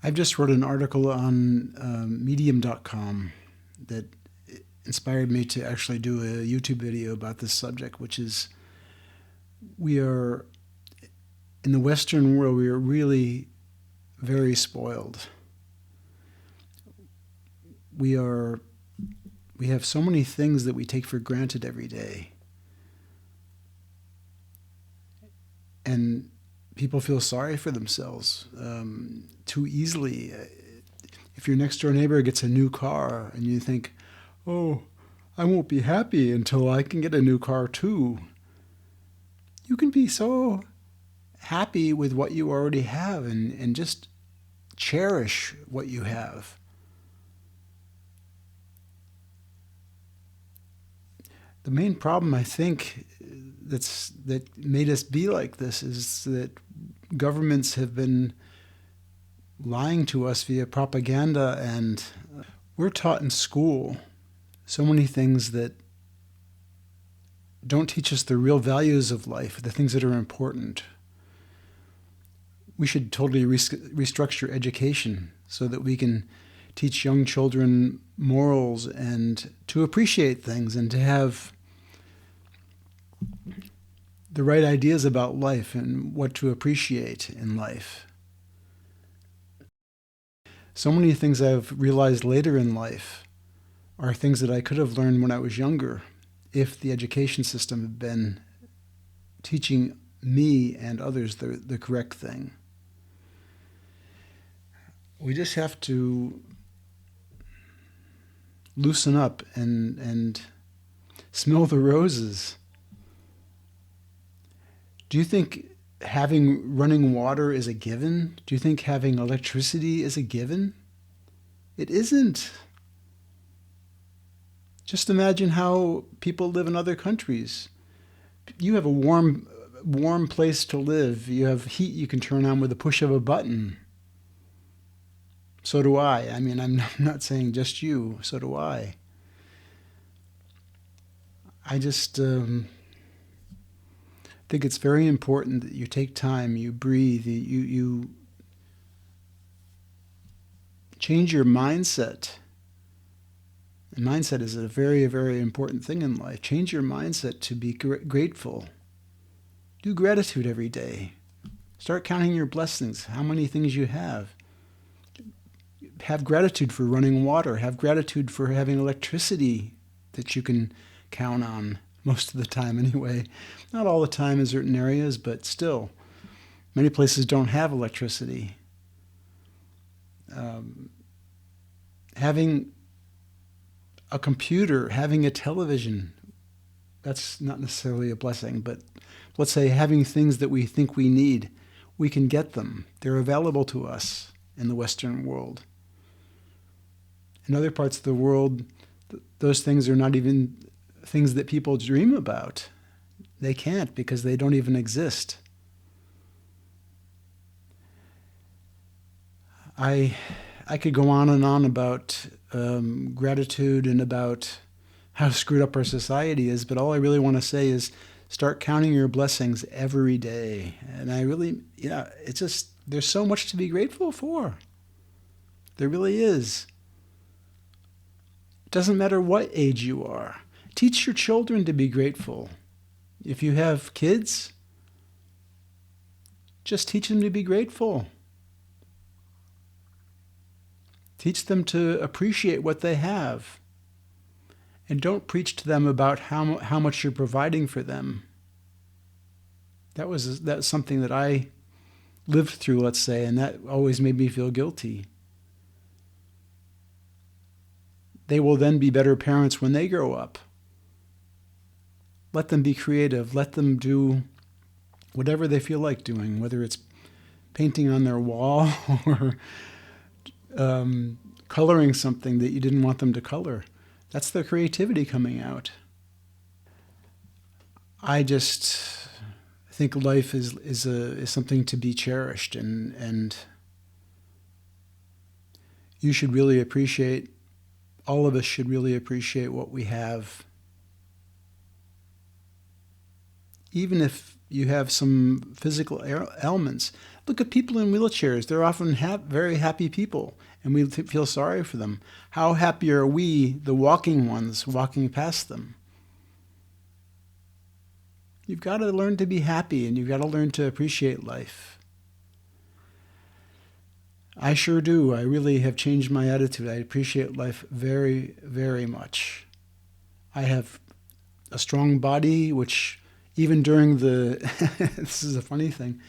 I've just wrote an article on medium.com that inspired me to actually do a YouTube video about this subject, which is we are, in the Western world, we are really very spoiled. We have so many things that we take for granted every day. And people feel sorry for themselves too easily. If your next door neighbor gets a new car and you think, oh, I won't be happy until I can get a new car too. You can be so happy with what you already have and just cherish what you have. The main problem, I think, that made us be like this is that governments have been lying to us via propaganda, and we're taught in school so many things that don't teach us the real values of life, the things that are important. We should totally restructure education so that we can teach young children morals and to appreciate things and to have the right ideas about life and what to appreciate in life. So many things I've realized later in life are things that I could have learned when I was younger if the education system had been teaching me and others the correct thing. We just have to loosen up and smell the roses. Do you think having running water is a given? Do you think having electricity is a given? It isn't. Just imagine how people live in other countries. You have a warm place to live. You have heat you can turn on with the push of a button. So do I. I mean, I'm not saying just you. So do I. I just think it's very important that you take time, you breathe, you change your mindset. And mindset is a very, very important thing in life. Change your mindset to be grateful. Do gratitude every day. Start counting your blessings, how many things you have. Have gratitude for running water. Have gratitude for having electricity that you can count on most of the time anyway. Not all the time in certain areas, but still. Many places don't have electricity. Having a computer, having a television, that's not necessarily a blessing, but let's say having things that we think we need, we can get them. They're available to us in the Western world. In other parts of the world, those things are not even things that people dream about. They can't because they don't even exist. I could go on and on about gratitude and about how screwed up our society is, but all I really want to say is start counting your blessings every day. And I really, it's just, there's so much to be grateful for. There really is. It doesn't matter what age you are. Teach your children to be grateful. If you have kids, just teach them to be grateful. Teach them to appreciate what they have. And don't preach to them about how much you're providing for them. That's something that I lived through, let's say, and that always made me feel guilty. They will then be better parents when they grow up. Let them be creative. Let them do whatever they feel like doing, whether it's painting on their wall or coloring something that you didn't want them to color. That's their creativity coming out. I just think life is something to be cherished, and you should really appreciate. All of us should really appreciate what we have. Even if you have some physical ailments, Look at people in wheelchairs. They're often very happy people, and we feel sorry for them. How happy are we, the walking ones, walking past them? You've got to learn to be happy, and you've got to learn to appreciate life. I sure do. I really have changed my attitude. I appreciate life very, very much. I have a strong body, which even during this is a funny thing,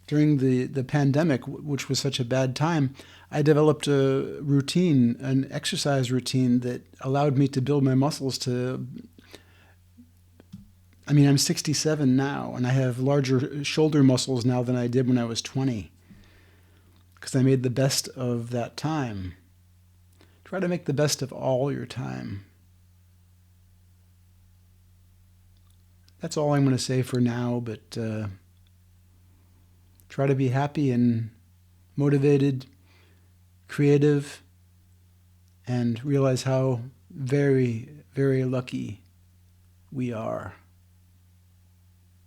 during the pandemic, which was such a bad time, I developed a routine, an exercise routine that allowed me to build my muscles I'm 67 now, and I have larger shoulder muscles now than I did when I was 20, because I made the best of that time. Try to make the best of all your time. That's all I'm going to say for now, but try to be happy and motivated, creative, and realize how very, very lucky we are.